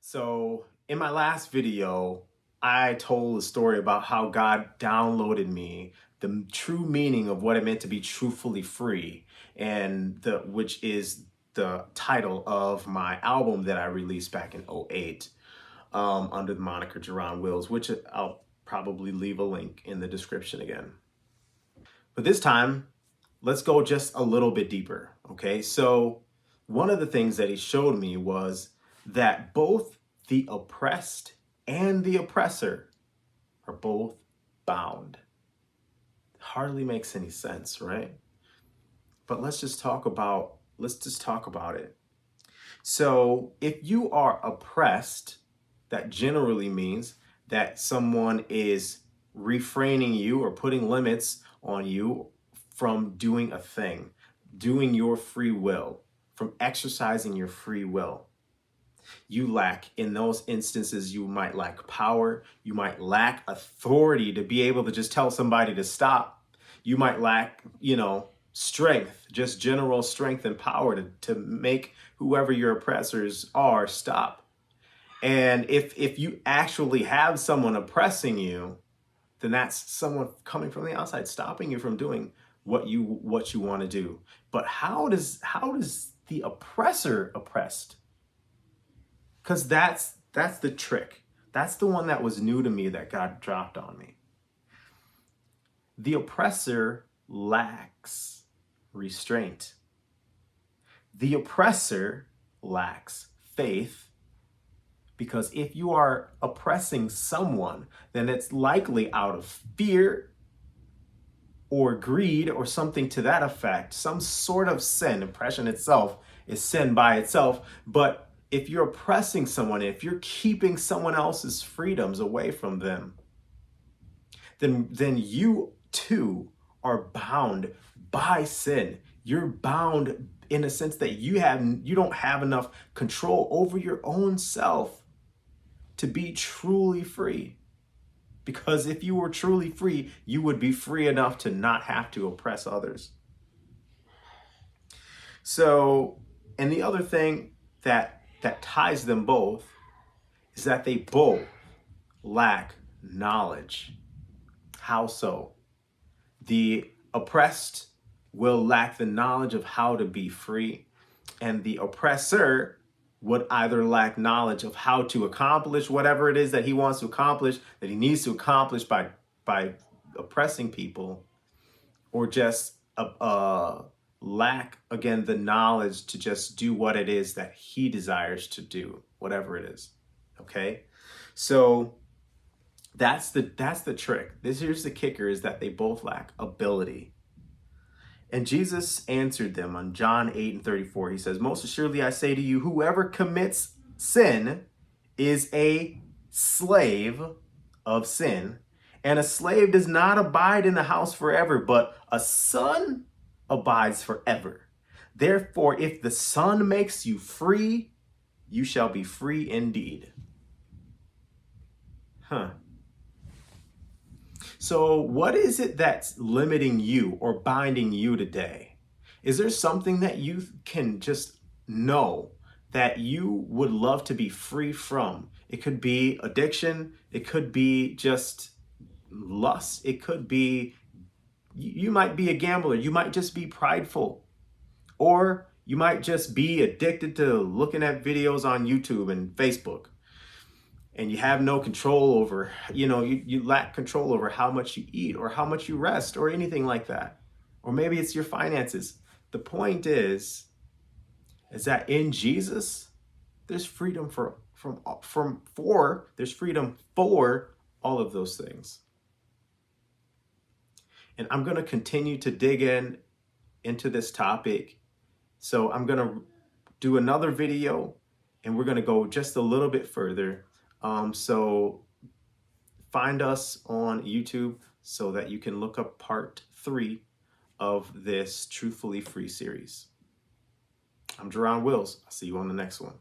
So in my last video, I told a story about how God downloaded me the true meaning of what it meant to be truthfully free, and which is the title of my album that I released back in '08 under the moniker Jerron Wills, which I'll probably leave a link in the description again. But this time, let's go just a little bit deeper. Okay, so one of the things that he showed me was that both the oppressed and the oppressor are both bound. Hardly makes any sense, right? But let's just talk about it. So if you are oppressed, that generally means that someone is refraining you or putting limits on you from doing a thing, doing your free will, from exercising your free will. You lack, in those instances, you might lack power. You might lack authority to be able to just tell somebody to stop. You might lack, strength, just general strength and power to make whoever your oppressors are stop. And if you actually have someone oppressing you, then that's someone coming from the outside stopping you from doing what you want to do. But how does the oppressor oppressed? Because that's the trick. That's the one that was new to me that God dropped on me. The oppressor lacks restraint. The oppressor lacks faith, because if you are oppressing someone, then it's likely out of fear or greed or something to that effect, some sort of sin. Oppression itself is sin by itself, but if you're oppressing someone, if you're keeping someone else's freedoms away from them, then you too are bound by sin. You're bound in a sense that you don't have enough control over your own self to be truly free. Because if you were truly free, you would be free enough to not have to oppress others. So, and the other thing that ties them both is that they both lack knowledge. How so? The oppressed will lack the knowledge of how to be free, and the oppressor would either lack knowledge of how to accomplish whatever it is that he wants to accomplish, that he needs to accomplish by oppressing people, or just lack, again, the knowledge to just do what it is that he desires to do, whatever it is. Okay, so that's the trick. Here's the kicker, is that they both lack ability. And Jesus answered them on John 8:34. He says, "Most assuredly I say to you, whoever commits sin is a slave of sin. And a slave does not abide in the house forever, but a son abides forever. Therefore, if the Son makes you free, you shall be free indeed." So what is it that's limiting you or binding you today? Is there something that you can just know that you would love to be free from? It could be addiction. It could be just lust. It could be, you might be a gambler. You might just be prideful. Or you might just be addicted to looking at videos on YouTube and Facebook. And you have no control over, you lack control over how much you eat or how much you rest or anything like that. Or maybe it's your finances. The point is that in Jesus, there's freedom there's freedom for all of those things. And I'm going to continue to dig into this topic. So I'm going to do another video, and we're going to go just a little bit further. So find us on YouTube so that you can look up part 3 of this Truthfully Free series. I'm Jerron Wills. I'll see you on the next one.